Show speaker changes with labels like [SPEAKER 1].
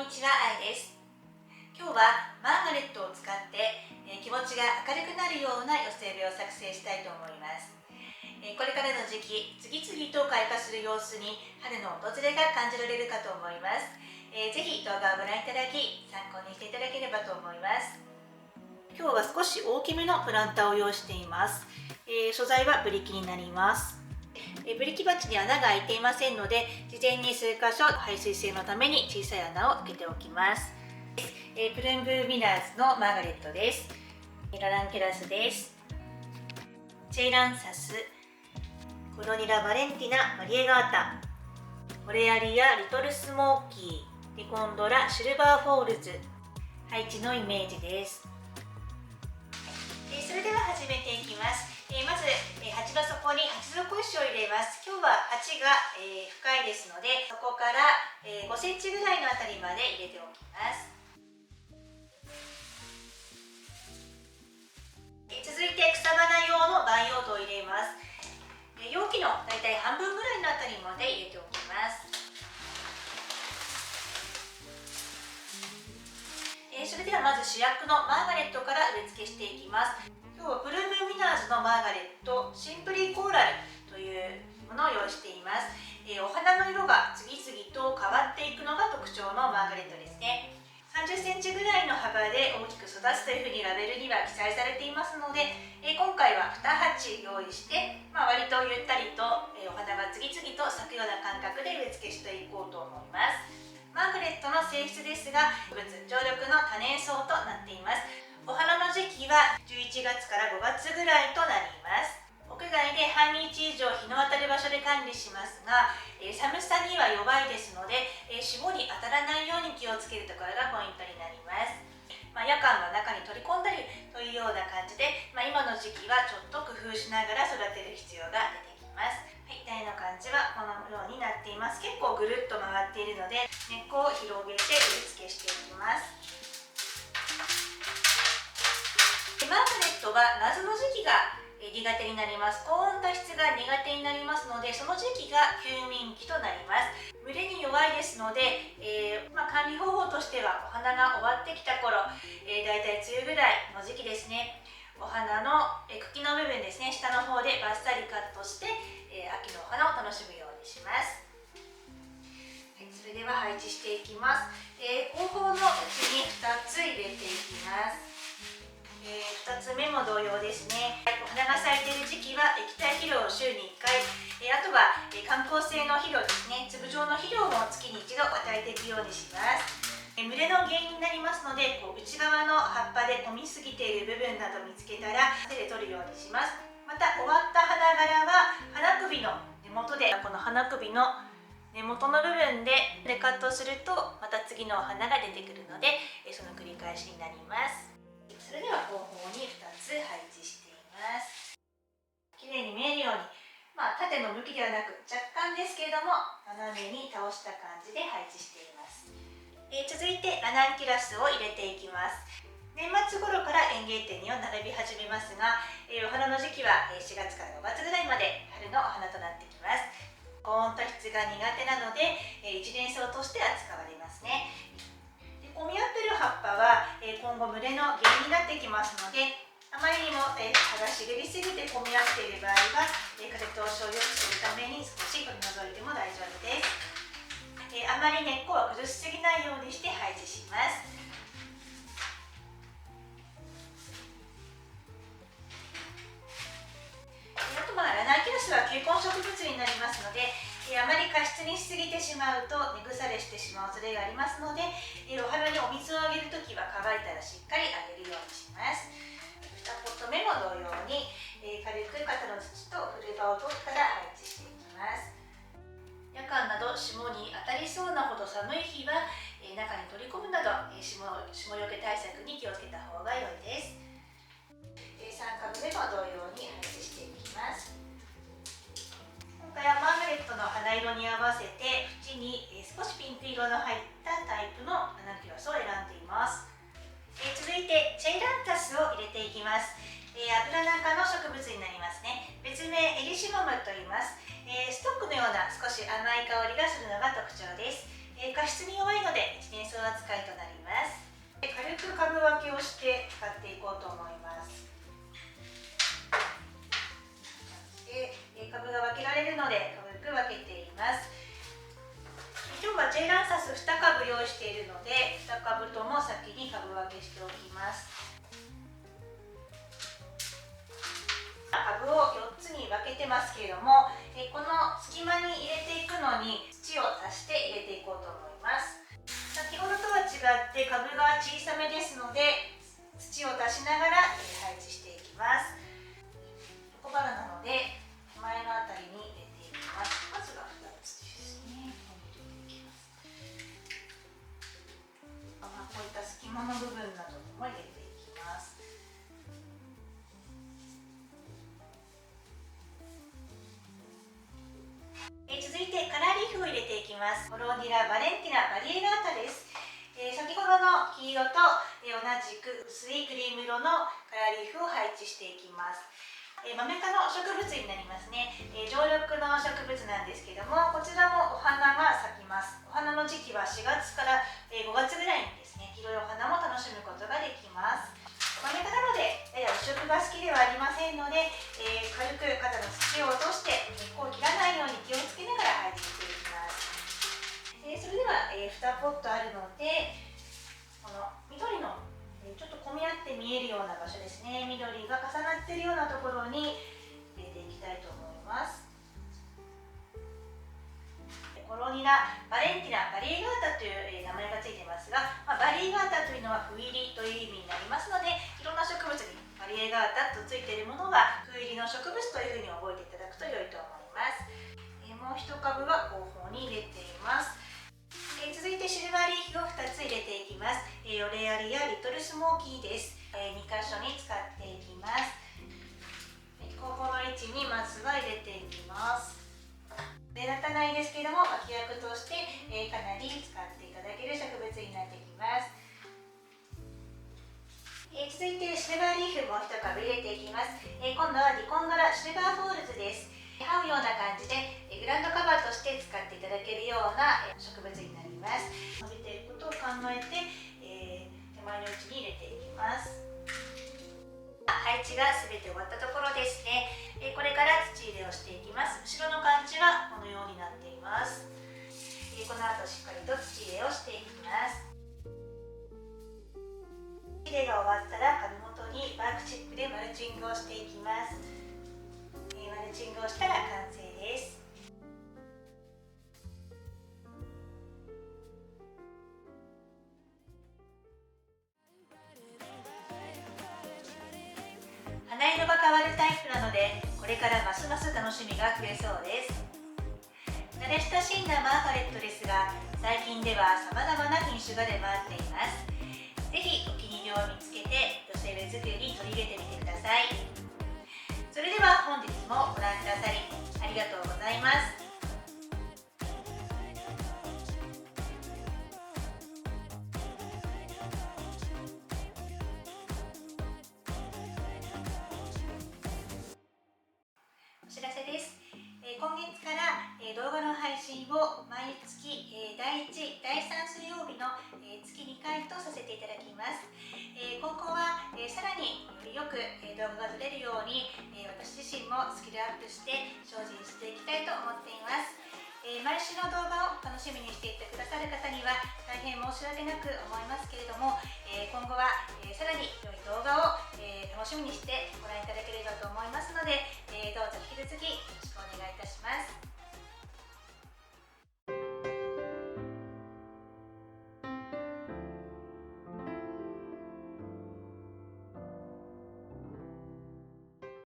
[SPEAKER 1] にちは、あいです。今日はマーガレットを使って、気持ちが明るくなるような寄せ植えを作成したいと思います。これからの時期、次々と開花する様子に春の訪れが感じられるかと思います。ぜひ動画をご覧いただき、参考にしていただければと思います。今日は少し大きめのプランターを用意しています。素材はブリキになります。ブリキ鉢に穴が開いていませんので、事前に数箇所排水性のために小さい穴を開けておきます。プルンブーミナーズのマーガレットです。ラランケラスです。チェイランサス、コロニラ・バレンティナ・マリエガータ、オレアリア・リトルスモーキー、リコンドラ・シルバーフォールズ、配置のイメージです。それでは始めていきます。まず鉢の底に鉢底石を入れます。今日は鉢が深いですので、そこから5センチぐらいのあたりまで入れておきます。続いて草花用の培養土を入れます。容器のだいたい半分ぐらいのあたりまで入れておきます。それではまず主役のマーガレットから植え付けしていきます。今日はプルームミナーズのマーガレットシンプリーコーラルというものを用意しています。お花の色が次々と変わっていくのが特徴のマーガレットですね。30センチぐらいの幅で大きく育つというふうにラベルには記載されていますので、今回は2鉢用意して、割とゆったりとお花が次々と咲くような感覚で植え付けしていこうと思います。マーガレットの性質ですが、常緑の多年草となっています。お花の時期は11月から5月ぐらいとなります。屋外で半日以上日の当たる場所で管理しますが、寒さには弱いですので、霜に当たらないように気をつけるところがポイントになります。夜間は中に取り込んだりというような感じで、今の時期はちょっと工夫しながら育てる必要が出てきます。台の感じはこのようになっています。結構ぐるっと回っているので、根っこを広げて植え付けしていきます。マーガレットは夏の時期が苦手になります。高温多湿が苦手になりますので、その時期が休眠期となります。蒸れに弱いですので、管理方法としてはお花が終わってきた頃、だいたい梅雨ぐらいの時期ですね、お花の茎の部分ですね、下の方でバッサリカットして、秋のお花を楽しむようにします。それでは配置していきます。後方のうちに2つ入れていきます。2つ目も同様ですね。お花が咲いている時期は液体肥料を週に1回、あとは観光性の肥料ですね、粒状の肥料も月に1度与えていくようにします。蒸れの原因になりますので、内側の葉っぱで混みすぎている部分など見つけたら手で取るようにします。また終わった花柄は花首の根元で、この花首の根元の部分でカットするとまた次のお花が出てくるので、その繰り返しになります。それでは後方に2つ配置しています。綺麗に見えるように、縦の向きではなく若干ですけれども斜めに倒した感じで配置しています。続いてラナンキュラスを入れていきます。年末頃から園芸店には並び始めますが、お花の時期は4月から5月ぐらいまで春のお花となってきます。高温多湿が苦手なので、一年草として扱われますね。混み合っている葉っぱは今後蒸れの原因になってきますので、あまりにも葉が茂りすぎて混み合っている場合は風通しを良くするために少し取り除いても大丈夫です。あまり根っこを崩しすぎないようにして配置します。あとラナンキュラスは球根植物になりますので、あまり加湿にしすぎてしまうと根腐れしてしまう恐れがありますので、お花にお水をあげるときは乾いたらしっかりあげるようにします。2ポット目も同様に、軽く肩の土とフルバを取ったら配置していきます。夜間など霜に当たりそうなほど寒い日は、中に取り込むなど霜よけ対策に気をつけた方が良いです。3株目も同様に配置していきます。今回はマーガレットの花色に合わせて縁に少しピンク色の入ったタイプのラナンキュラスを選んでいます。続いてチェイランタスを入れていきます。アブラナ科の植物になりますね。別名エリシモムと言います。ストックのような少し甘い香りがするのが特徴です。加湿に弱いので一年草扱いとなります。軽く株分けをして使っていこうと思います。株が分けられるので軽く分けています。今日は J ランサス2株用意しているので、2株とも先に株分けしておきます。株を4つに分けてますけれども、この隙間に入れていくのに土を足して入れていこうと思います。先ほどとは違って株が小さめですので、土を足しながら配置していきます。横腹なので手前のあたりに入れていきます。まずは2つですね。こういった隙間の部分などにも入れていきます。続いてカラーリーフを入れていきます。コロニラ・バレンティナ・バリエガータです。先ほどの黄色と同じく薄いクリーム色のカラーリーフを配置していきます。マメ科の植物になりますね。常緑の植物なんですけども、こちらもお花が咲きます。お花の時期は4月から5月ぐらいにですね、黄色いお花も楽しむことができます。マメ科なのでやや腐食が好きではありませんので、軽く肩の土を落として根っこを切らないように気をつけながら配置していきます。それでは、2ポットあるので、この緑のちょっと混み合って見えるような場所ですね、緑が重なっているようなところに入れていきたいと思います。コロニラ・バレンティナ・バリエガータという名前がついていますが、バリエガータというのは斑入りという意味になりますので、いろんな植物にバリエガータとついているものは斑入りの植物というふうに覚えていただくと良いと思います。もう一株は後方に入れています。続いてシルバーリーフを2つ入れていきます。オレアリやリトルスモーキーです。2箇所に使っていきます。後方の位置にまずは入れていきます。目立たないですけれども、脇役としてかなり使っていただける植物になってきます。続いてシルバーリーフも1株入れていきます。今度はディコンドラシルバーフォールズです。這うような感じでグラウンドカバーとして使っていただけるような植物になります。伸びていくことを考えて、手前の位置に入れていきます。配置が全て終わったところですね。これから土入れをしていきます。後ろの感じはこのようになっています。この後しっかりと土入れをしていきます。土入れが終わったら株元にバークチップでマルチングをしていきます。マルチングをしたら完成です。花色が変わるタイプなので、これからますます楽しみが増えそうです。慣れ親しんだマーガレットですが、最近では様々な品種が出回っています。ぜひお気に入りを見つけて寄せ植え作りに取り入れてみてください。それでは本日もご覧くださりありがとうございます。お知らせです。今月から動画の配信を毎月第1、第3水曜日の月2回とさせていただきます。今後はさらによりよく動画が撮れるように私自身もスキルアップして精進していきたいと思っています。毎週の動画を楽しみにしていてくださる方には大変申し訳なく思いますけれども、今後はさらに良い動画を楽しみにしてご覧いただければと思いますので、どうぞ引き続きよろしくお願いいたします。